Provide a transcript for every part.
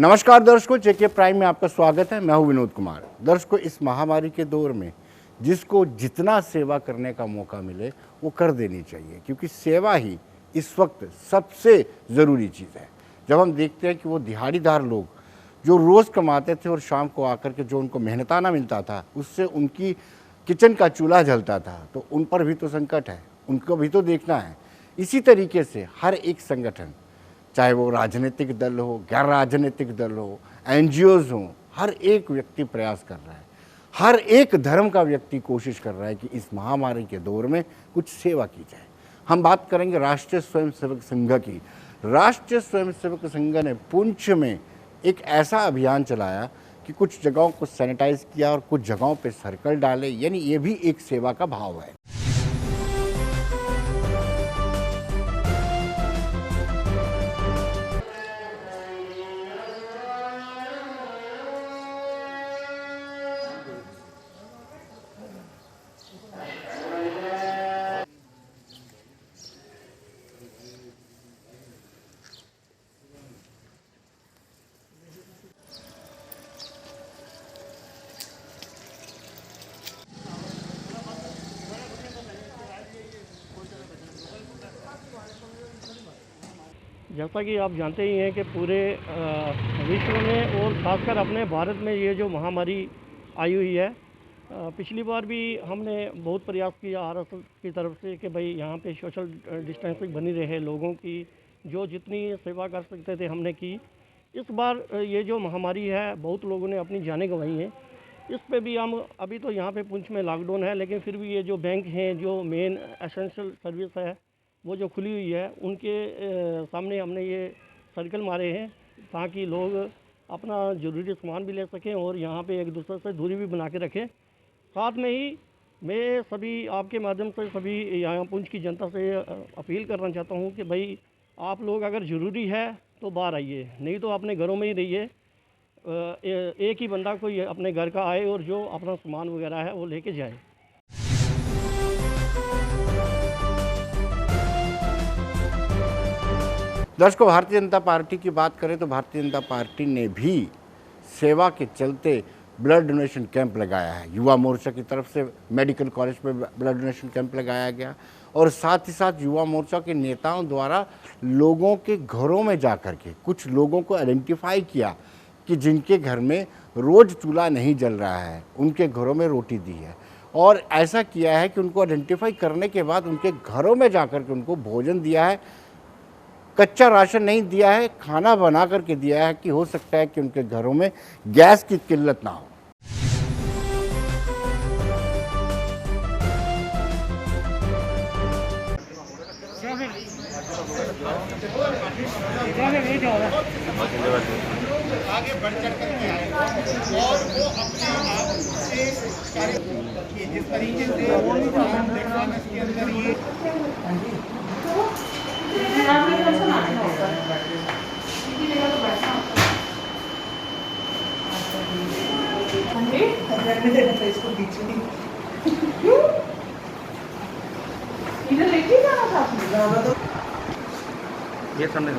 नमस्कार दर्शकों, जेके प्राइम में आपका स्वागत है। मैं हूं विनोद कुमार। दर्शकों, इस महामारी के दौर में जिसको जितना सेवा करने का मौका मिले वो कर देनी चाहिए, क्योंकि सेवा ही इस वक्त सबसे ज़रूरी चीज़ है। जब हम देखते हैं कि वो दिहाड़ीदार लोग जो रोज़ कमाते थे और शाम को आकर के जो उनको मेहनताना मिलता था उससे उनकी किचन का चूल्हा जलता था, तो उन पर भी तो संकट है, उनको भी तो देखना है। इसी तरीके से हर एक संगठन, चाहे वो राजनीतिक दल हो, गैर राजनीतिक दल हो, एनजीओज हों, हर एक व्यक्ति प्रयास कर रहा है, हर एक धर्म का व्यक्ति कोशिश कर रहा है कि इस महामारी के दौर में कुछ सेवा की जाए। हम बात करेंगे राष्ट्रीय स्वयंसेवक संघ की। राष्ट्रीय स्वयंसेवक संघ ने पुंछ में एक ऐसा अभियान चलाया कि कुछ जगहों को सैनिटाइज किया और कुछ जगहों पे सर्कल डाले, यानी ये भी एक सेवा का भाव है। जैसा कि आप जानते ही हैं कि पूरे विश्व में और खासकर अपने भारत में ये जो महामारी आई हुई है, पिछली बार भी हमने बहुत प्रयास किया आरएसएस की तरफ से कि भाई यहाँ पे सोशल डिस्टेंसिंग बनी रहे, लोगों की जो जितनी सेवा कर सकते थे हमने की। इस बार ये जो महामारी है, बहुत लोगों ने अपनी जानें गंवाई हैं। इस पे भी हम अभी तो यहाँ पे पुंछ में लॉकडाउन है, लेकिन फिर भी ये जो बैंक हैं, जो मेन एसेंशियल सर्विस है वो जो खुली हुई है, उनके सामने हमने ये सर्कल मारे हैं ताकि लोग अपना ज़रूरी सामान भी ले सकें और यहाँ पे एक दूसरे से दूरी भी बना के रखें। साथ में ही मैं सभी आपके माध्यम से सभी यहाँ पुंछ की जनता से अपील करना चाहता हूँ कि भाई आप लोग अगर ज़रूरी है तो बाहर आइए, नहीं तो अपने घरों में ही रहिए। एक ही बंदा कोई अपने घर का आए और जो अपना सामान वगैरह है वो लेके जाए। दर्शकों, भारतीय जनता पार्टी की बात करें तो भारतीय जनता पार्टी ने भी सेवा के चलते ब्लड डोनेशन कैंप लगाया है। युवा मोर्चा की तरफ से मेडिकल कॉलेज में ब्लड डोनेशन कैंप लगाया गया और साथ ही साथ युवा मोर्चा के नेताओं द्वारा लोगों के घरों में जाकर के कुछ लोगों को आइडेंटिफाई किया कि जिनके घर में रोज़ चूल्हा नहीं जल रहा है, उनके घरों में रोटी दी है। और ऐसा किया है कि उनको आइडेंटिफाई करने के बाद उनके घरों में जाकर के उनको भोजन दिया है, कच्चा राशन नहीं दिया है, खाना बना करके दिया है कि हो सकता है कि उनके घरों में गैस की किल्लत ना हो। आगे बढ़ चढ़ करके आए और वो अपने आप से जिस तरीके से देखा इसके अंदर ये इधर लेके जाना था आपने? ये सामने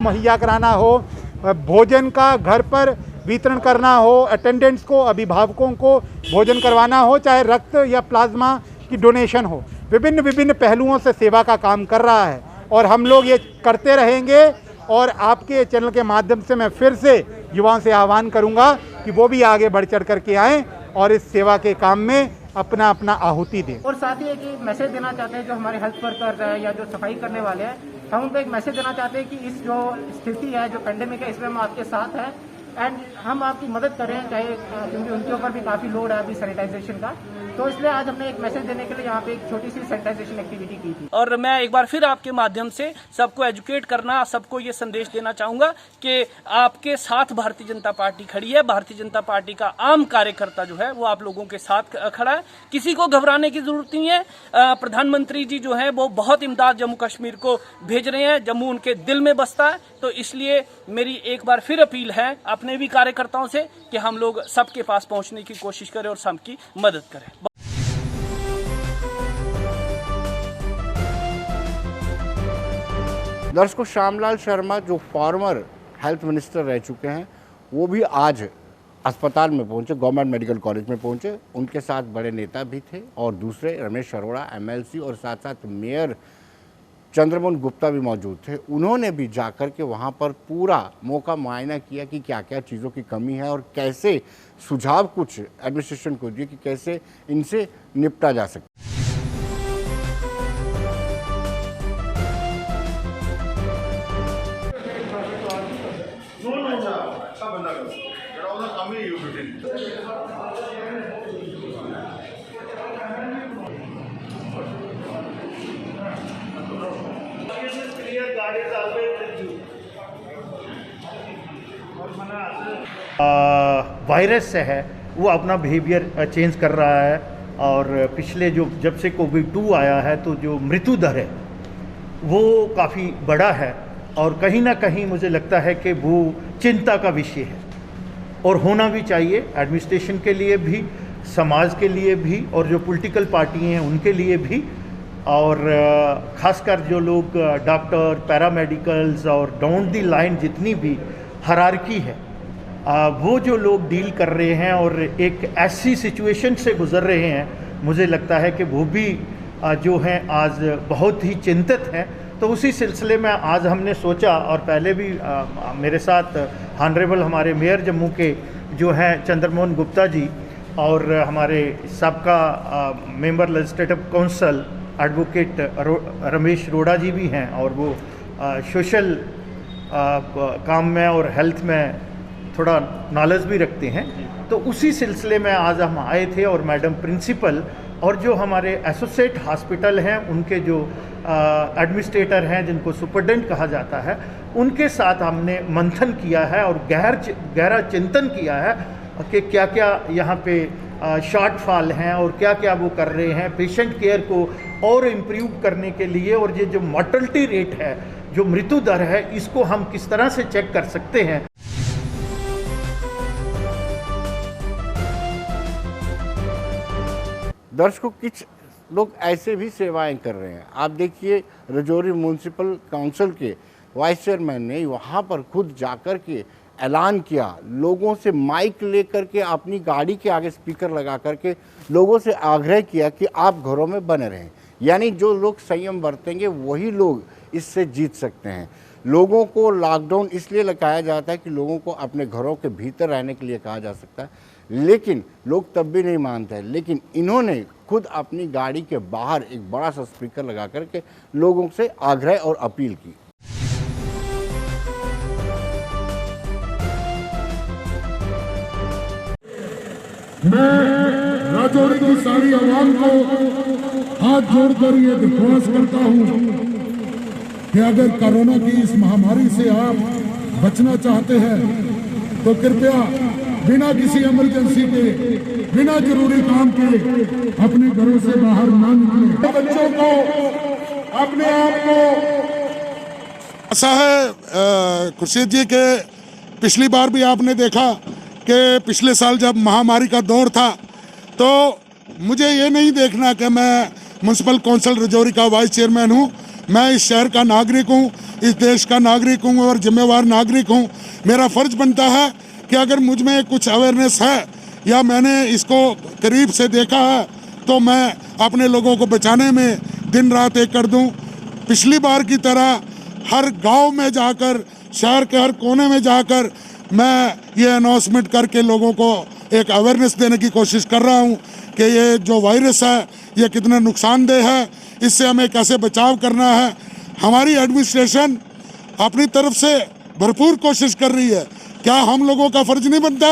मुहैया कराना हो, भोजन का घर पर वितरण करना हो, अटेंडेंट्स को, अभिभावकों को भोजन करवाना हो, चाहे रक्त या प्लाज्मा की डोनेशन हो, विभिन्न पहलुओं से सेवा का काम कर रहा है और हम लोग ये करते रहेंगे। और आपके चैनल के माध्यम से मैं फिर से युवाओं से आह्वान करूंगा कि वो भी आगे बढ़ चढ़ करके आएँ और इस सेवा के काम में अपना आहुति दें। और साथ ही एक मैसेज देना चाहते हैं जो हमारे हेल्थ वर्कर है या जो सफाई करने वाले हैं, हम उनको एक मैसेज देना चाहते हैं कि इस जो स्थिति है, जो पेंडेमिक है, इसमें हम आपके साथ हैं एंड हम आपकी मदद करें, चाहे क्योंकि उनके ऊपर भी काफ़ी लोड है अभी सैनिटाइजेशन का। तो इसलिए आज हमने एक मैसेज देने के लिए यहाँ पे एक छोटी सी सैनिटाइजेशन एक्टिविटी की थी। और मैं एक बार फिर आपके माध्यम से सबको एजुकेट करना, सबको ये संदेश देना चाहूँगा कि आपके साथ भारतीय जनता पार्टी खड़ी है। भारतीय जनता पार्टी का आम कार्यकर्ता जो है वो आप लोगों के साथ खड़ा है। किसी को घबराने की जरूरत नहीं है। प्रधानमंत्री जी जो है वो बहुत इमदाद जम्मू कश्मीर को भेज रहे हैं। जम्मू उनके दिल में बसता है, तो इसलिए मेरी एक बार फिर अपील है अपने भी कार्यकर्ताओं से कि हम लोग सबके पास पहुंचने की कोशिश करें और सबकी मदद करें। दर्शकों, श्यामलाल शर्मा जो फॉर्मर हेल्थ मिनिस्टर रह चुके हैं, वो भी आज अस्पताल में पहुंचे, गवर्नमेंट मेडिकल कॉलेज में पहुंचे। उनके साथ बड़े नेता भी थे और दूसरे रमेश अरोड़ा MLC और साथ साथ मेयर चंद्रमोहन गुप्ता भी मौजूद थे। उन्होंने भी जाकर के वहाँ पर पूरा मौका मुआयना किया कि क्या क्या चीज़ों की कमी है और कैसे सुझाव कुछ एडमिनिस्ट्रेशन को दिए कि कैसे इनसे निपटा जा सकता। वायरस से है वो अपना बिहेवियर चेंज कर रहा है और पिछले जब से कोविड-2 आया है तो जो मृत्यु दर है वो काफ़ी बड़ा है और कहीं ना कहीं मुझे लगता है कि वो चिंता का विषय है और होना भी चाहिए एडमिनिस्ट्रेशन के लिए भी, समाज के लिए भी और जो पॉलिटिकल पार्टी हैं उनके लिए भी, और ख़ासकर जो लोग डॉक्टर, पैरामेडिकल्स और डाउन द लाइन जितनी भी हायरार्की है वो जो लोग डील कर रहे हैं और एक ऐसी सिचुएशन से गुज़र रहे हैं, मुझे लगता है कि वो भी जो हैं आज बहुत ही चिंतित हैं। तो उसी सिलसिले में आज हमने सोचा, और पहले भी मेरे साथ ऑनरेबल हमारे मेयर जम्मू के जो हैं चंद्रमोहन गुप्ता जी और हमारे सबका member legislative council advocate Ramesh Arora ji भी हैं और वो सोशल काम में और हेल्थ में थोड़ा नॉलेज भी रखते हैं। तो उसी सिलसिले में आज हम आए थे और मैडम प्रिंसिपल और जो हमारे एसोसिएट हॉस्पिटल हैं उनके जो एडमिनिस्ट्रेटर हैं जिनको सुपरडेंट कहा जाता है, उनके साथ हमने मंथन किया है और गहरा चिंतन किया है कि क्या क्या यहाँ पे शॉर्टफॉल हैं और क्या क्या वो कर रहे हैं पेशेंट केयर को और इम्प्रूव करने के लिए, और ये जो मॉर्टलिटी रेट है, जो मृत्यु दर है, इसको हम किस तरह से चेक कर सकते हैं। दर्शकों, कुछ लोग ऐसे भी सेवाएं कर रहे हैं। आप देखिए, रजौरी म्यूनसिपल काउंसिल के वाइस चेयरमैन ने वहाँ पर खुद जाकर के ऐलान किया, लोगों से माइक लेकर के अपनी गाड़ी के आगे स्पीकर लगा करके लोगों से आग्रह किया कि आप घरों में बने रहें। यानी जो लोग संयम बरतेंगे वही लोग इससे जीत सकते हैं। लोगों को लॉकडाउन इसलिए लगाया जाता है कि लोगों को अपने घरों के भीतर रहने के लिए कहा जा सकता है, लेकिन लोग तब भी नहीं मानते हैं। लेकिन इन्होंने खुद अपनी गाड़ी के बाहर एक बड़ा सा स्पीकर लगा करके लोगों से आग्रह और अपील की। मैं राजौरी की सारी आवाम को हाथ जोड़कर ये दरख्वास्त करता हूँ कि अगर कोरोना की इस महामारी से आप बचना चाहते हैं तो कृपया बिना किसी इमरजेंसी के, बिना जरूरी काम के अपने घरों से बाहर न निकलें। बच्चों को, अपने आप को, ऐसा है खुर्शीद जी के पिछली बार भी आपने देखा कि पिछले साल जब महामारी का दौर था तो मुझे ये नहीं देखना कि मैं म्यूनसिपल काउंसिल रजौरी का वाइस चेयरमैन हूँ। मैं इस शहर का नागरिक हूँ, इस देश का नागरिक हूँ और जिम्मेवार नागरिक हूँ। मेरा फ़र्ज बनता है कि अगर मुझ में कुछ अवेयरनेस है या मैंने इसको करीब से देखा है तो मैं अपने लोगों को बचाने में दिन रात एक कर दूँ। पिछली बार की तरह हर गांव में जाकर, शहर के हर कोने में जाकर मैं ये अनाउंसमेंट करके लोगों को एक अवेयरनेस देने की कोशिश कर रहा हूँ कि ये जो वायरस है ये कितना नुकसानदेह है, इससे हमें कैसे बचाव करना है। हमारी एडमिनिस्ट्रेशन अपनी तरफ से भरपूर कोशिश कर रही है। क्या हम लोगों का फ़र्ज नहीं बनता?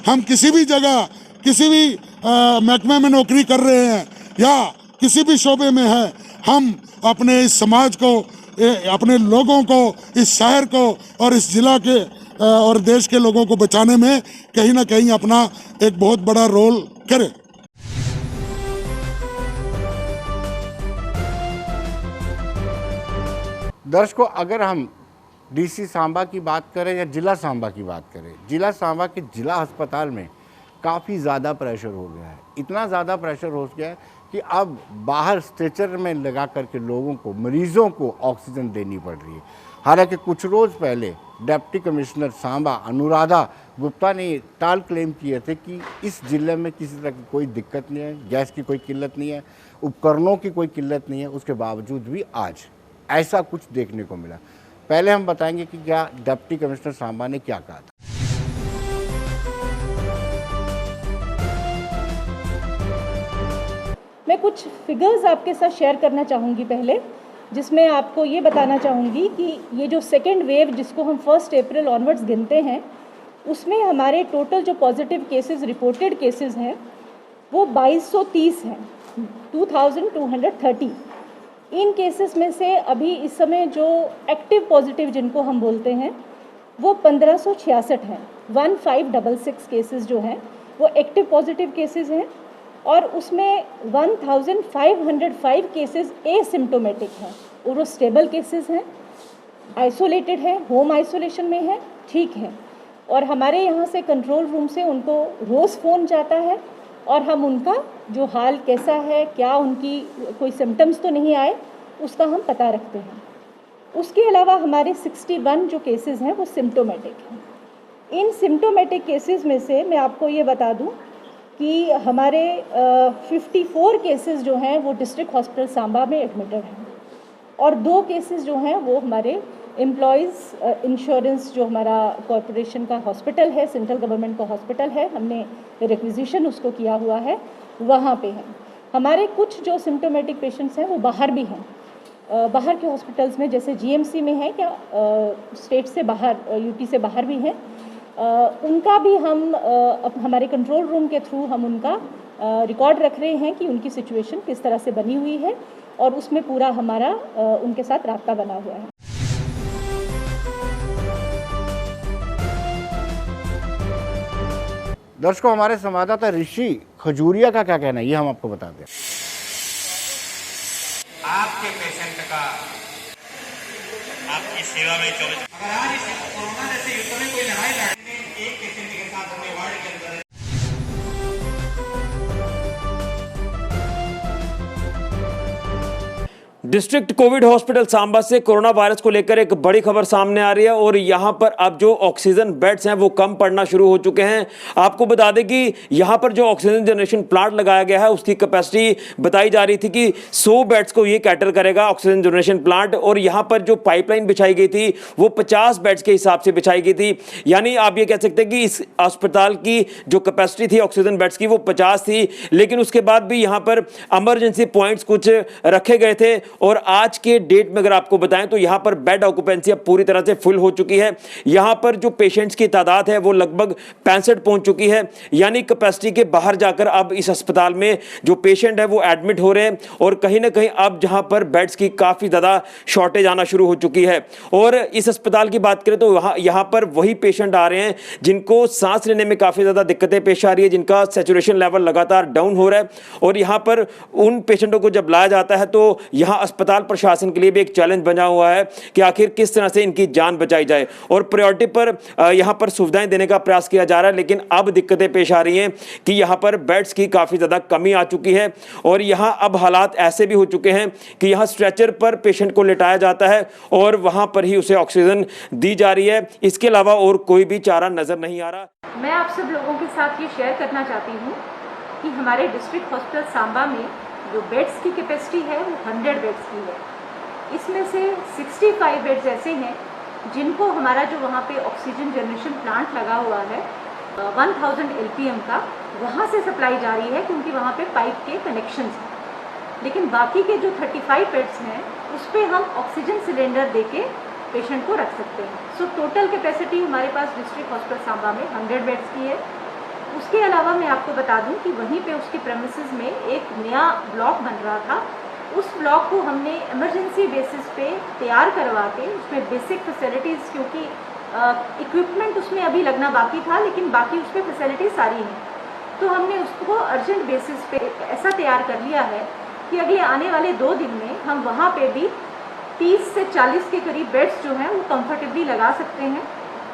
हम किसी भी जगह, किसी भी महकमे में नौकरी कर रहे हैं या किसी भी शोबे में है, हम अपने इस समाज को, अपने लोगों को, इस शहर को और इस ज़िला के और देश के लोगों को बचाने में कहीं ना कहीं अपना एक बहुत बड़ा रोल करें। दर्शकों, अगर हम डीसी सांबा की बात करें या जिला सांबा की बात करें, जिला सांबा के जिला अस्पताल में काफ़ी ज़्यादा प्रेशर हो गया है। इतना ज़्यादा प्रेशर हो गया है कि अब बाहर स्ट्रेचर में लगा करके लोगों को, मरीजों को ऑक्सीजन देनी पड़ रही है। हालांकि कुछ रोज़ पहले डिप्टी कमिश्नर सांबा अनुराधा गुप्ता ने टाल क्लेम किए थे कि इस जिले में किसी तरह की कोई दिक्कत नहीं है, गैस की कोई किल्लत नहीं है, उपकरणों की कोई किल्लत नहीं है। उसके बावजूद भी आज ऐसा कुछ देखने को मिला। पहले हम बताएंगे कि क्या डिप्टी कमिश्नर सांबा ने क्या कहा था। मैं कुछ फिगर्स आपके साथ शेयर करना चाहूँगी पहले, जिसमें आपको ये बताना चाहूँगी कि ये जो सेकेंड वेव जिसको हम 1 अप्रैल ऑनवर्ड्स गिनते हैं, उसमें हमारे टोटल जो पॉजिटिव केसेस, रिपोर्टेड केसेस हैं, वो 2230 हैं, 2230। इन केसेस में से अभी इस समय जो एक्टिव पॉजिटिव जिनको हम बोलते हैं वो 1566 हैं। 1566 केसेस जो हैं वो एक्टिव पॉजिटिव केसेस हैं और उसमें 1505 केसेस एसिम्टोमेटिक हैं और वो स्टेबल केसेस हैं, आइसोलेटेड है, होम आइसोलेशन में है, ठीक है। और हमारे यहाँ से कंट्रोल रूम से उनको रोज़ फ़ोन जाता है और हम उनका जो हाल कैसा है, क्या उनकी कोई सिम्टम्स तो नहीं आए, उसका हम पता रखते हैं। उसके अलावा हमारे 61 जो केसेस हैं वो सिम्टोमेटिक हैं। इन सिम्टोमेटिक केसेस में से मैं आपको ये बता दूं कि हमारे 54 केसेस जो हैं वो डिस्ट्रिक्ट हॉस्पिटल सांबा में एडमिटेड हैं और 2 केसेस जो हैं वो हमारे एम्प्लॉयज़ इंश्योरेंस जो हमारा कॉरपोरेशन का हॉस्पिटल है, सेंट्रल गवर्नमेंट का हॉस्पिटल है, हमने रिक्विजिशन उसको किया हुआ है, वहाँ पे हैं। हमारे कुछ जो सिम्टोमेटिक पेशेंट्स हैं वो बाहर भी हैं, बाहर के हॉस्पिटल्स में, जैसे जीएमसी में है क्या स्टेट से बाहर, यूटी से बाहर भी हैं। उनका भी हम हमारे कंट्रोल रूम के थ्रू हम उनका रिकॉर्ड रख रहे हैं कि उनकी सिचुएशन किस तरह से बनी हुई है और उसमें पूरा हमारा उनके साथ राब्ता बना हुआ है। दर्शकों, हमारे संवाददाता ऋषि खजूरिया का क्या कहना है ये हम आपको बताते हैं। आपके पेशेंट का आपकी सेवा में 24 अगर आज इस कोरोना जैसे युद्ध में कोई लड़ाई लड़ने एक पेशेंट के साथ अपने वार्ड के अंदर डिस्ट्रिक्ट कोविड हॉस्पिटल सांबा से कोरोना वायरस को लेकर एक बड़ी खबर सामने आ रही है और यहां पर अब जो ऑक्सीजन बेड्स हैं वो कम पड़ना शुरू हो चुके हैं। आपको बता दें कि यहां पर जो ऑक्सीजन जनरेशन प्लांट लगाया गया है उसकी कैपेसिटी बताई जा रही थी कि 100 बेड्स को ये कैटर करेगा ऑक्सीजन जनरेशन प्लांट, और यहां पर जो पाइपलाइन बिछाई गई थी वो 50 बेड्स के हिसाब से बिछाई गई थी। यानी आप ये कह सकते हैं कि इस अस्पताल की जो कैपेसिटी थी ऑक्सीजन बेड्स की वो 50 थी, लेकिन उसके बाद भी यहां पर इमरजेंसी पॉइंट्स कुछ रखे गए थे और आज के डेट में अगर आपको बताएं तो यहां पर बेड ऑक्यूपेंसी अब पूरी तरह से फुल हो चुकी है। यहां पर जो पेशेंट्स की तादाद है वो लगभग 65 पहुंच चुकी है, यानी कैपेसिटी के बाहर जाकर अब इस अस्पताल में जो पेशेंट है वो एडमिट हो रहे हैं और कहीं ना कहीं अब जहां पर बेड्स की काफी ज्यादा शॉर्टेज आना शुरू हो चुकी है। और इस अस्पताल की बात करें तो यहां पर वही पेशेंट आ रहे हैं जिनको सांस लेने में काफी ज्यादा दिक्कतें पेश आ रही है, जिनका सैचुरेशन लेवल लगातार डाउन हो रहा है, और यहां पर उन पेशेंटों को जब लाया जाता है तो यहां अस्पताल प्रशासन के लिए भी एक चैलेंज बना हुआ है कि आखिर किस तरह से इनकी जान बचाई जाए। और प्रायोरिटी पर यहां पर सुविधाएं देने का प्रयास किया जा रहा है, लेकिन अब दिक्कतें पेश आ रही हैं कि यहां पर बेड्स की काफी ज्यादा कमी आ चुकी है और यहां अब हालात ऐसे भी हो चुके हैं कि यहां स्ट्रेचर पर पेशेंट को लिटाया जाता है और वहां पर ही उसे ऑक्सीजन दी जा रही है। इसके अलावा और कोई भी चारा नजर नहीं आ रहा। मैं आप सब लोगों के साथ ये शेयर करना चाहती हूँ कि हमारे डिस्ट्रिक्ट हॉस्पिटल सांबा में जो बेड्स की कैपेसिटी है वो 100 बेड्स की है। इसमें से 65 बेड्स ऐसे हैं जिनको हमारा जो वहाँ पे ऑक्सीजन जनरेशन प्लांट लगा हुआ है 1000 LPM का, वहाँ से सप्लाई जा रही है क्योंकि वहाँ पे पाइप के कनेक्शंस हैं। लेकिन बाकी के जो 35 बेड्स हैं उस पर हम ऑक्सीजन सिलेंडर देके पेशेंट को रख सकते हैं। सो टोटल कैपेसिटी हमारे पास डिस्ट्रिक्ट हॉस्पिटल सांबा में 100 बेड्स की है। उसके अलावा मैं आपको बता दूं कि वहीं पे उसके प्रेमिसेस में एक नया ब्लॉक बन रहा था। उस ब्लॉक को हमने इमरजेंसी बेसिस पे तैयार करवा के उसमें बेसिक फैसिलिटीज़, क्योंकि इक्विपमेंट उसमें अभी लगना बाकी था लेकिन बाकी उस पर फैसिलिटीज सारी हैं, तो हमने उसको अर्जेंट बेसिस पे ऐसा तैयार कर लिया है कि अगले आने वाले 2 दिन में हम वहाँ पे भी 30 से 40 के करीब बेड्स जो हैं वो कंफर्टेबली लगा सकते हैं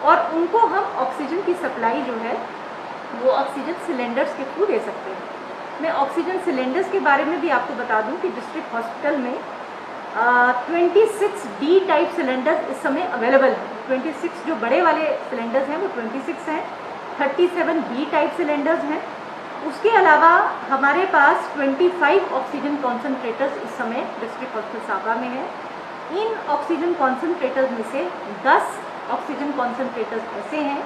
और उनको हम ऑक्सीजन की सप्लाई जो है वो ऑक्सीजन सिलेंडर्स के थ्रू दे सकते हैं। मैं ऑक्सीजन सिलेंडर्स के बारे में भी आपको बता दूं कि डिस्ट्रिक्ट हॉस्पिटल में 26D टाइप सिलेंडर्स इस समय अवेलेबल हैं। 26 जो बड़े वाले सिलेंडर्स हैं वो 26 हैं, 37B टाइप सिलेंडर्स हैं। उसके अलावा हमारे पास 25 ऑक्सीजन कॉन्सनट्रेटर्स इस समय डिस्ट्रिक्ट हॉस्पिटल साबरा में है। इन ऑक्सीजन कॉन्सनट्रेटर्स में से 10 ऑक्सीजन कॉन्सनट्रेटर्स ऐसे हैं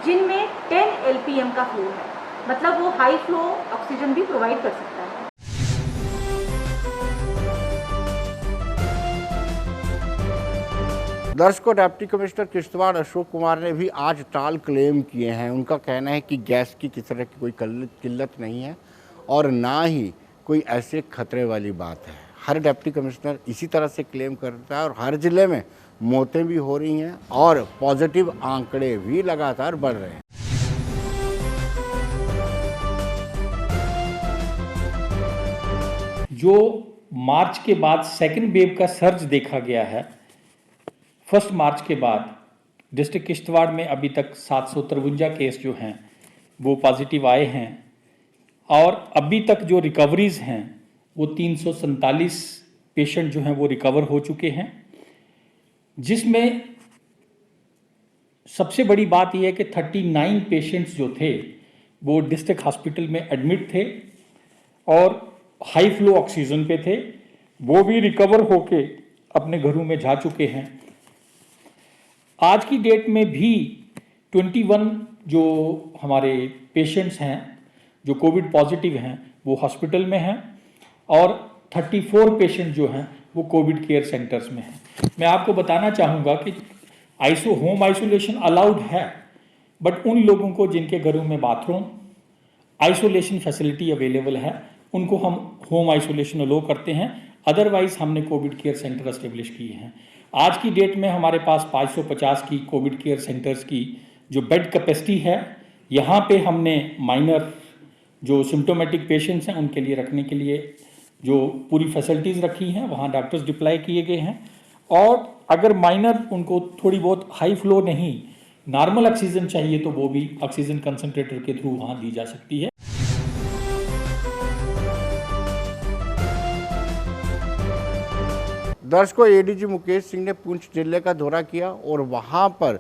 जिनमें 10 LPM का फ्लो है, मतलब वो हाई फ्लो ऑक्सीजन भी प्रोवाइड कर सकता है। दर्शकों, डिप्टी कमिश्नर किश्तवाड़ अशोक कुमार ने भी आज टाल क्लेम किए हैं। उनका कहना है कि गैस की किसी तरह की कोई किल्लत नहीं है और ना ही कोई ऐसे खतरे वाली बात है। हर डिप्टी कमिश्नर इसी तरह से क्लेम करता है और हर ज़िले में मौतें भी हो रही हैं और पॉजिटिव आंकड़े भी लगातार बढ़ रहे हैं। जो मार्च के बाद सेकेंड वेव का सर्ज देखा गया है, फर्स्ट मार्च के बाद डिस्ट्रिक्ट किश्तवाड़ में अभी तक 753 केस जो हैं वो पॉजिटिव आए हैं और अभी तक जो रिकवरीज हैं वो 347 पेशेंट जो हैं वो रिकवर हो चुके हैं, जिसमें सबसे बड़ी बात यह है कि 39 पेशेंट्स जो थे वो डिस्ट्रिक्ट हॉस्पिटल में एडमिट थे और हाई फ्लो ऑक्सीजन पे थे, वो भी रिकवर होके अपने घरों में जा चुके हैं। आज की डेट में भी 21 जो हमारे पेशेंट्स हैं जो कोविड पॉजिटिव हैं वो हॉस्पिटल में हैं और 34 पेशेंट जो हैं वो कोविड केयर सेंटर्स में हैं। मैं आपको बताना चाहूँगा कि होम आइसोलेशन अलाउड है, बट उन लोगों को जिनके घरों में बाथरूम आइसोलेशन फैसिलिटी अवेलेबल है उनको हम होम आइसोलेशन अलो करते हैं, अदरवाइज हमने कोविड केयर सेंटर एस्टेब्लिश किए हैं। आज की डेट में हमारे पास 550 की कोविड केयर सेंटर्स की जो बेड कैपेसिटी है, यहाँ पे हमने माइनर जो सिम्टोमेटिक पेशेंट्स हैं उनके लिए रखने के लिए जो पूरी फैसिलिटीज़ रखी हैं, वहाँ डॉक्टर्स डिप्लॉय किए गए हैं और अगर माइनर उनको थोड़ी बहुत हाई फ्लो नहीं नॉर्मल ऑक्सीजन चाहिए तो वो भी ऑक्सीजन कंसनट्रेटर के थ्रू वहाँ दी जा सकती है। दर्शकों, एडीजी मुकेश सिंह ने पुंछ जिले का दौरा किया और वहां पर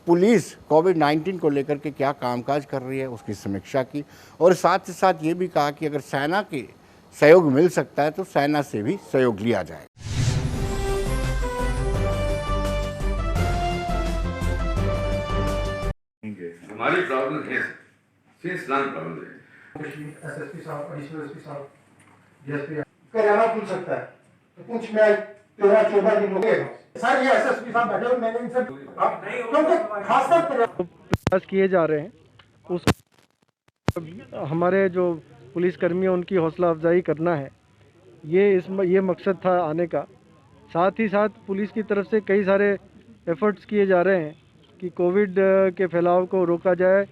पुलिस कोविड-19 को लेकर के क्या कामकाज कर रही है उसकी समीक्षा की और साथ ही साथ ये भी कहा कि अगर सेना के सहयोग मिल सकता है तो सेना से भी सहयोग लिया जाए। हमारी प्रॉब्लम है सिंस लॉन्ग प्रॉब्लम है। एसएसपी साहब, एडिशनल एसपी साहब, डीएसपी कराना खुल सकता है तो कुछ में 13-14 दिन हो गए सर। ये एसएसपी साहब बैठे हुए, मैंने इनसे क्योंकि खासकर प्रयास किए जा रहे हैं, उस हमारे जो पुलिसकर्मी हैं उनकी हौसला अफजाई करना है, ये मकसद था आने का। साथ ही साथ पुलिस की तरफ से कई सारे एफर्ट्स किए जा रहे हैं कि कोविड के फैलाव को रोका जाए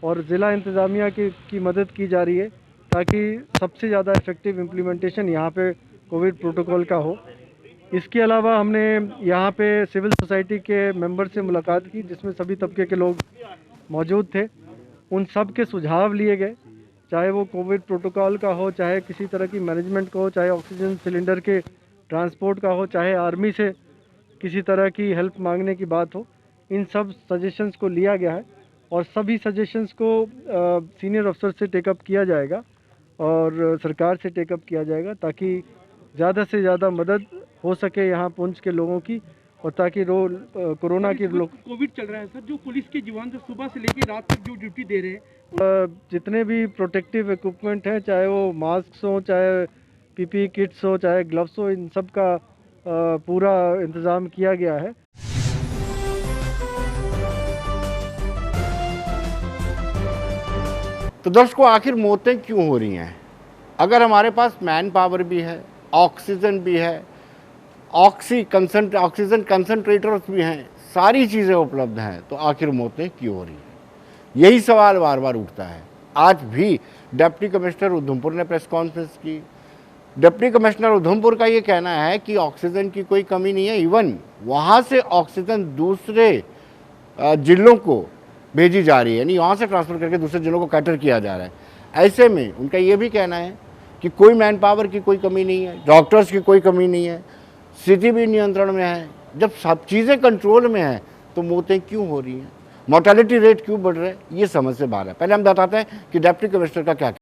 और ज़िला इंतज़ामिया की मदद की जा रही है ताकि सबसे ज़्यादा इफ़ेक्टिव इम्प्लीमेंटेशन यहाँ पे कोविड प्रोटोकॉल का हो। इसके अलावा हमने यहाँ पे सिविल सोसाइटी के मेंबर से मुलाकात की जिसमें सभी तबके के लोग मौजूद थे। उन सब के सुझाव लिए गए, चाहे वो कोविड प्रोटोकॉल का हो, चाहे किसी तरह की मैनेजमेंट का हो, चाहे ऑक्सीजन सिलेंडर के ट्रांसपोर्ट का हो, चाहे आर्मी से किसी तरह की हेल्प मांगने की बात हो। इन सब सजेशंस को लिया गया है और सभी सजेशंस को सीनियर अफसर से टेकअप किया जाएगा और सरकार से टेकअप किया जाएगा ताकि ज़्यादा से ज़्यादा मदद हो सके यहाँ पुंछ के लोगों की और ताकि कोरोना की कोविड चल रहा है सर, जो पुलिस के जवान जो सुबह से लेकर रात तक जो ड्यूटी दे रहे हैं, जितने भी प्रोटेक्टिव इक्विपमेंट हैं, चाहे वो मास्क हो, चाहे पीपी किट्स हो, चाहे ग्लव्स हो, इन सब का पूरा इंतज़ाम किया गया है। तो दर्शकों, आखिर मौतें क्यों हो रही हैं? अगर हमारे पास मैन पावर भी है, ऑक्सीजन भी है, ऑक्सीजन कंसनट्रेटर्स भी हैं, सारी चीज़ें उपलब्ध हैं, तो आखिर मौतें क्यों हो रही हैं? यही सवाल बार बार उठता है। आज भी डिप्टी कमिश्नर उधमपुर ने प्रेस कॉन्फ्रेंस की। डिप्टी कमिश्नर उधमपुर का ये कहना है कि ऑक्सीजन की कोई कमी नहीं है, इवन वहाँ से ऑक्सीजन दूसरे जिलों को भेजी जा रही है, यानी वहाँ से ट्रांसफ़र करके दूसरे जिलों को कैटर किया जा रहा है। ऐसे में उनका ये भी कहना है कि कोई मैन पावर की कोई कमी नहीं है, डॉक्टर्स की कोई कमी नहीं है, स्थिति भी नियंत्रण में है। जब सब चीज़ें कंट्रोल में हैं तो मौतें क्यों हो रही हैं, मोर्टेलिटी रेट क्यों बढ़ रहा है, ये समझ से बाहर है। पहले हम बताते हैं कि डिप्टी कमिश्नर का क्या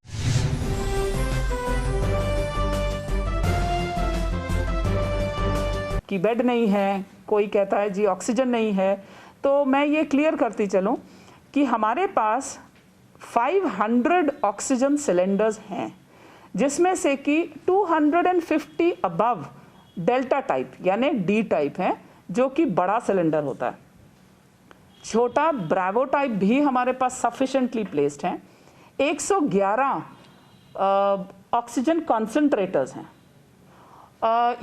कि बेड नहीं है, कोई कहता है जी ऑक्सीजन नहीं है। तो मैं ये क्लियर करती चलूं कि हमारे पास 500 ऑक्सीजन सिलेंडर्स हैं, जिसमें से कि 250 अबव डेल्टा टाइप यानी डी टाइप है, जो कि बड़ा सिलेंडर होता है। छोटा ब्रावो टाइप भी हमारे पास सफिशिएंटली प्लेस्ड हैं। 111 ऑक्सीजन कॉन्सेंट्रेटर्स हैं।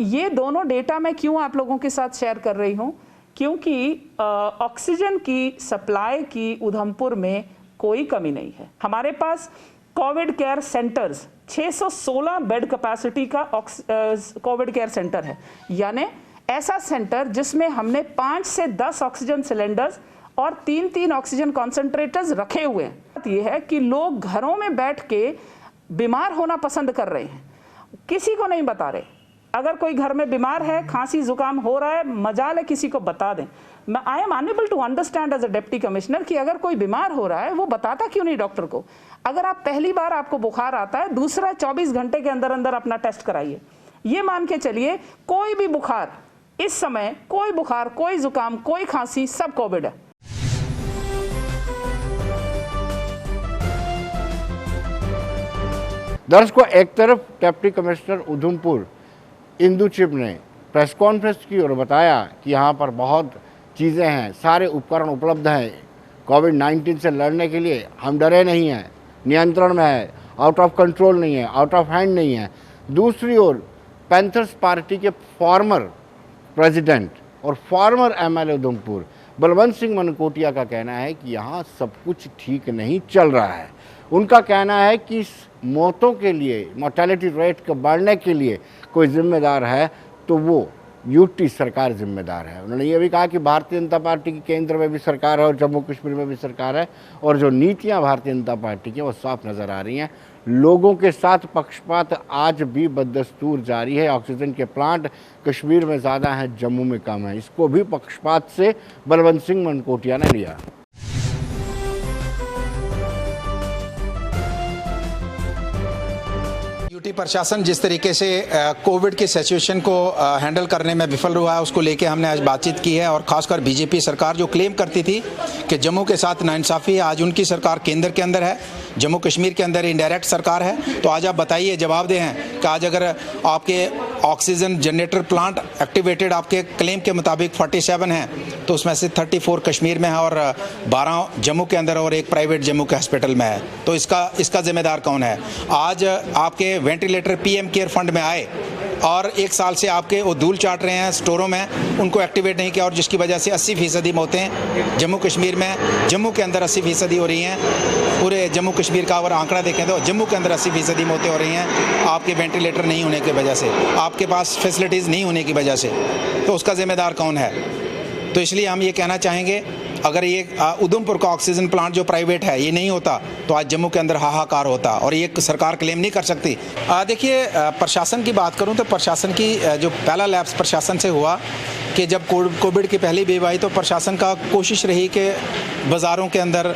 ये दोनों डेटा मैं क्यों आप लोगों के साथ शेयर कर रही हूँ, क्योंकि ऑक्सीजन की सप्लाई की उधमपुर में कोई कमी नहीं है। हमारे पास Covid care centres 616 bed capacity का कोविड केयर सेंटर है, यानी ऐसा सेंटर जिसमें हमने 5 से 10 ऑक्सीजन सिलेंडर्स और 3-3 ऑक्सीजन कॉन्सेंट्रेटर्स रखे हुए हैं। बात यह है कि लोग घरों में बैठ के बीमार होना पसंद कर रहे हैं, किसी को नहीं बता रहे। अगर कोई घर में बीमार है, खांसी जुकाम हो रहा है, मजाल है किसी को बता दें। मैं I am unable to understand as a deputy commissioner कि अगर कोई बीमार हो रहा है वो बताता क्यों नहीं डॉक्टर को। अगर आप पहली बार आपको बुखार आता है, दूसरा 24 घंटे के अंदर अंदर अपना टेस्ट कराइए। ये मान के चलिए कोई भी बुखार इस समय, कोई बुखार, कोई जुकाम, कोई खांसी, सब कोविड है। दर्शकों, एक तरफ डिप्टी कमिश्नर उधमपुर इंदु चिब ने प्रेस कॉन्फ्रेंस की और बताया कि यहाँ पर बहुत चीज़ें हैं, सारे उपकरण उपलब्ध हैं, कोविड-19 से लड़ने के लिए हम डरे नहीं हैं, नियंत्रण में है, आउट ऑफ कंट्रोल नहीं है, आउट ऑफ हैंड नहीं है। दूसरी ओर पैंथर्स पार्टी के फॉर्मर प्रेसिडेंट और फॉर्मर एमएलए उधमपुर बलवंत सिंह मनकोटिया का कहना है कि यहाँ सब कुछ ठीक नहीं चल रहा है। उनका कहना है कि इस मौतों के लिए, मोर्टेलिटी रेट के बढ़ने के लिए कोई जिम्मेदार है तो वो यूटी सरकार जिम्मेदार है। उन्होंने ये भी कहा कि भारतीय जनता पार्टी की केंद्र में भी सरकार है और जम्मू कश्मीर में भी सरकार है, और जो नीतियां भारतीय जनता पार्टी की वो साफ नज़र आ रही हैं। लोगों के साथ पक्षपात आज भी बदस्तूर जारी है। ऑक्सीजन के प्लांट कश्मीर में ज़्यादा हैं, जम्मू में कम है। इसको भी पक्षपात से बलवंत सिंह मनकोटिया ने लिया। यूटी प्रशासन जिस तरीके से कोविड की सिचुएशन को हैंडल करने में विफल हुआ है, उसको लेके हमने आज बातचीत की है। और खासकर बीजेपी सरकार जो क्लेम करती थी कि जम्मू के साथ नाइंसाफ़ी है, आज उनकी सरकार केंद्र के अंदर है, जम्मू कश्मीर के अंदर इनडायरेक्ट सरकार है। तो आज आप बताइए, जवाबदेह हैं कि आज अगर आपके ऑक्सीजन जनरेटर प्लांट एक्टिवेटेड आपके क्लेम के मुताबिक 47 हैं, तो उसमें से 34 कश्मीर में है और 12 जम्मू के अंदर और एक प्राइवेट जम्मू के हॉस्पिटल में है। तो इसका जिम्मेदार कौन है? आज आपके वेंटिलेटर पीएम केयर फंड में आए और 1 साल से आपके वो धूल चाट रहे हैं स्टोरों में, उनको एक्टिवेट नहीं किया, और जिसकी वजह से 80% मौतें जम्मू कश्मीर में, जम्मू के अंदर 80% हो रही हैं। पूरे जम्मू कश्मीर का अगर आंकड़ा देखें तो जम्मू के अंदर 80% मौतें हो रही हैं आपके वेंटिलेटर नहीं होने की वजह से, आपके पास फैसिलिटीज़ नहीं होने की वजह से। तो उसका जिम्मेदार कौन है? तो इसलिए हम ये कहना चाहेंगे, अगर ये उधमपुर का ऑक्सीजन प्लांट जो प्राइवेट है ये नहीं होता तो आज जम्मू के अंदर हाहाकार होता, और ये सरकार क्लेम नहीं कर सकती। देखिए, प्रशासन की बात करूं तो प्रशासन की जो पहला लैप्स प्रशासन से हुआ कि जब कोविड की पहली वेव आई तो प्रशासन का कोशिश रही कि बाज़ारों के अंदर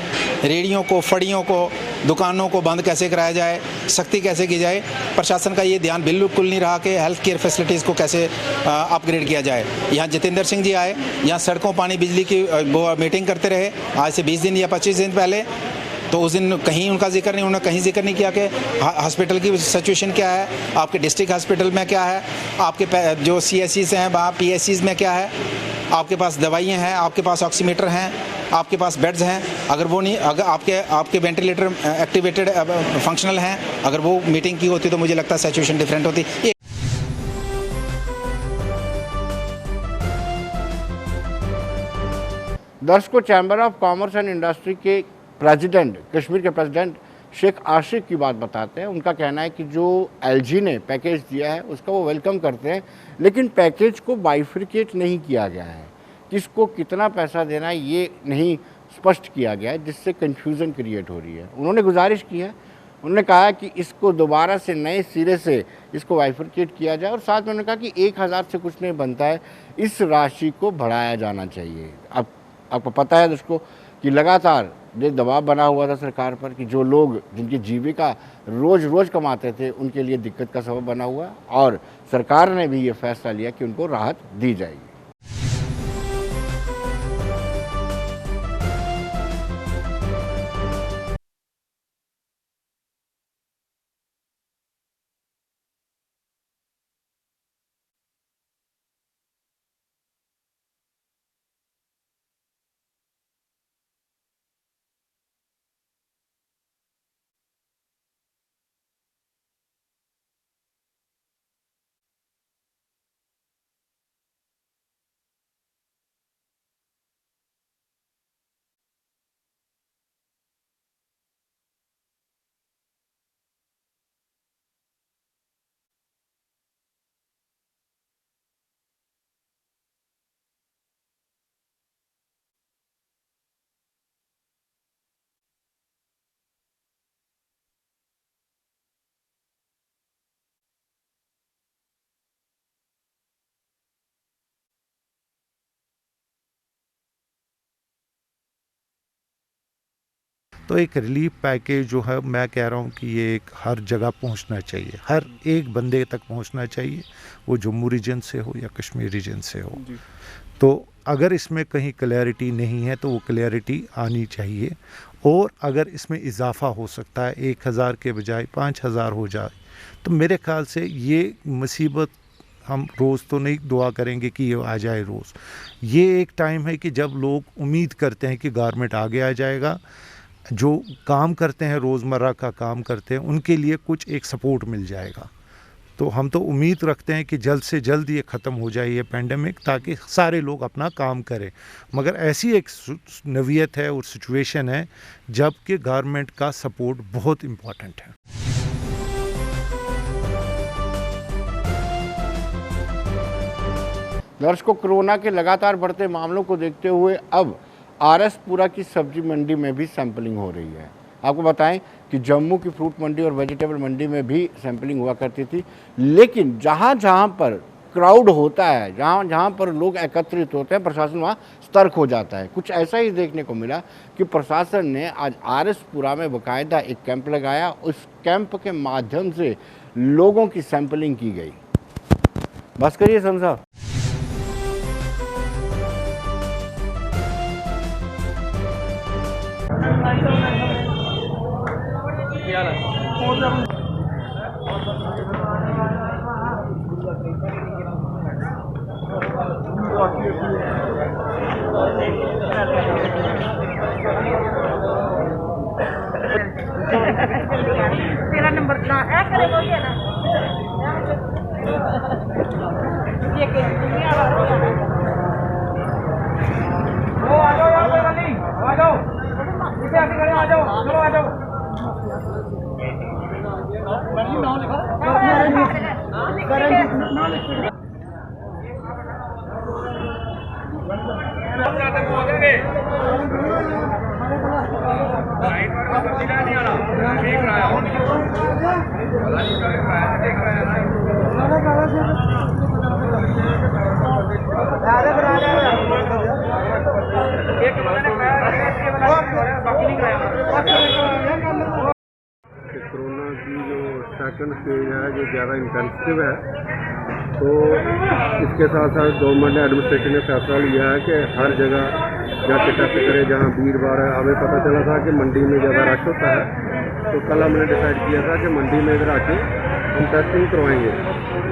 रेहड़ियों को, फड़ियों को, दुकानों को बंद कैसे कराया जाए, सख्ती कैसे की जाए। प्रशासन का ये ध्यान बिल्कुल नहीं रहा कि हेल्थ केयर फैसिलिटीज़ को कैसे अपग्रेड किया जाए। यहाँ जितेंद्र सिंह जी आए, यहाँ सड़कों, पानी, बिजली की वो मीटिंग करते रहे आज से 20 दिन या 25 दिन पहले। तो उस दिन कहीं उनका जिक्र नहीं, उन्होंने कहीं जिक्र नहीं किया कि हॉस्पिटल की सिचुएशन क्या है, आपके डिस्ट्रिक्ट हॉस्पिटल में क्या है, आपके जो CSCs हैं वहाँ PSCs में क्या है, आपके पास दवाइयाँ हैं, आपके पास ऑक्सीमीटर हैं, आपके पास बेड्स हैं। अगर वो नहीं, अगर आपके वेंटिलेटर एक्टिवेटेड फंक्शनल हैं, अगर वो मीटिंग की होती तो मुझे लगता है सिचुएशन डिफरेंट होती। दर्शकों, chamber of commerce and industry के प्रेसिडेंट, कश्मीर के प्रेसिडेंट शेख आशिक की बात बताते हैं। उनका कहना है कि जो LG ने पैकेज दिया है उसका वो वेलकम करते हैं, लेकिन पैकेज को बाइफिकेट नहीं किया गया है, किसको कितना पैसा देना है ये नहीं स्पष्ट किया गया है, जिससे कन्फ्यूज़न क्रिएट हो रही है। उन्होंने गुजारिश की है उन्होंने कहा कि इसको दोबारा से नए सिरे से इसको बाइफरकेट किया जाए और साथ में उन्होंने कहा कि 1000 से कुछ नहीं बनता है, इस राशि को बढ़ाया जाना चाहिए। अब आपको पता है दोस्तों कि लगातार ये दबाव बना हुआ था सरकार पर कि जो लोग जिनकी जीविका रोज़ रोज़ कमाते थे उनके लिए दिक्कत का सबब बना हुआ, और सरकार ने भी ये फैसला लिया कि उनको राहत दी जाएगी। तो एक रिलीफ पैकेज जो है, मैं कह रहा हूँ कि ये एक हर जगह पहुँचना चाहिए, हर एक बंदे तक पहुँचना चाहिए, वो जम्मू रीजन से हो या कश्मीर रीजन से हो। तो अगर इसमें कहीं क्लैरिटी नहीं है तो वो क्लैरिटी आनी चाहिए, और अगर इसमें इजाफा हो सकता है 1000 के बजाय 5000 हो जाए, तो मेरे ख्याल से ये मुसीबत हम रोज़ तो नहीं दुआ करेंगे कि ये आ जाए रोज़। ये एक टाइम है कि जब लोग उम्मीद करते हैं कि गवर्नमेंट आगे आ जाएगा, जो काम करते हैं रोज़मर्रा का काम करते हैं उनके लिए कुछ एक सपोर्ट मिल जाएगा। तो हम तो उम्मीद रखते हैं कि जल्द से जल्द ये ख़त्म हो जाए ये पेंडेमिक, ताकि सारे लोग अपना काम करें। मगर ऐसी एक नवीयत है और सिचुएशन है जबकि गवर्नमेंट का सपोर्ट बहुत इम्पॉर्टेंट है। दर्शकों, कोरोना के लगातार बढ़ते मामलों को देखते हुए अब आरएसपुरा की सब्जी मंडी में भी सैंपलिंग हो रही है। आपको बताएं कि जम्मू की फ्रूट मंडी और वेजिटेबल मंडी में भी सैंपलिंग हुआ करती थी, लेकिन जहां जहां पर क्राउड होता है, जहां जहां पर लोग एकत्रित होते हैं, प्रशासन वहां सतर्क हो जाता है। कुछ ऐसा ही देखने को मिला कि प्रशासन ने आज आरएसपुरा में बाकायदा एक कैंप लगाया। उस कैंप के माध्यम से लोगों की सैंपलिंग की गई। बस करिए समझा। तेरा नंबर ना ऐ करे बोलिए ना ये के ओ आ जाओ यार, कोई नहीं, आ जाओ इसे आके खड़े, आ जाओ, चलो आ जाओ। नाम लिखो, नाम लिखो। कोरोना की जो सेकंड स्टेज है जो ज़्यादा इंटेंसिव है, तो इसके साथ साथ गवर्नमेंट ने, एडमिनिस्ट्रेशन ने फैसला लिया है कि हर जगह जाके टेस्ट करें जहाँ भीड़ भाड़ है। हमें पता चला था कि मंडी में ज़्यादा रश होता है, तो कल हमने डिसाइड किया था कि मंडी में इधर आके हम टेस्टिंग करवाएंगे।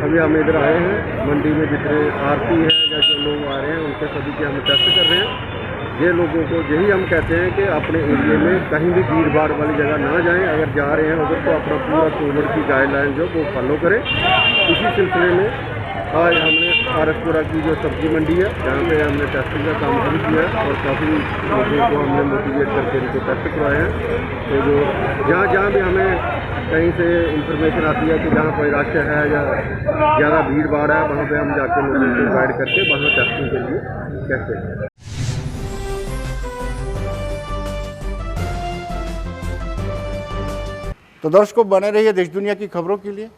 अभी हम इधर आए हैं, मंडी में जितने आरती हैं या जो लोग आ रहे हैं उनके सभी के हम टेस्ट कर रहे हैं। ये लोगों को यही हम कहते हैं कि अपने एरिए में कहीं भी भीड़ भाड़ वाली जगह ना जाएं। अगर जा रहे हैं उधर तो अपना पूरा कोविड की गाइडलाइन जो वो फॉलो करें। इसी सिलसिले में आज हमने आरएसपुरा की जो सब्जी मंडी है, जहाँ पे हमने टेस्टिंग का काम शुरू किया है और काफ़ी लोगों को हमने मोटिवेट करके इनको टेस्ट करवाए हैं। तो जो जहाँ जहाँ भी हमें कहीं से इंफॉर्मेशन आती है कि जहाँ कोई रश है या ज़्यादा भीड़ भाड़ है, वहाँ पे हम जाके लोगों को गाइड करके वहाँ टेस्टिंग के लिए कहते हैं। तो दर्शकों बने रहिए देश दुनिया की खबरों के लिए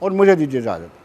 और मुझे दीजिए इजाज़त।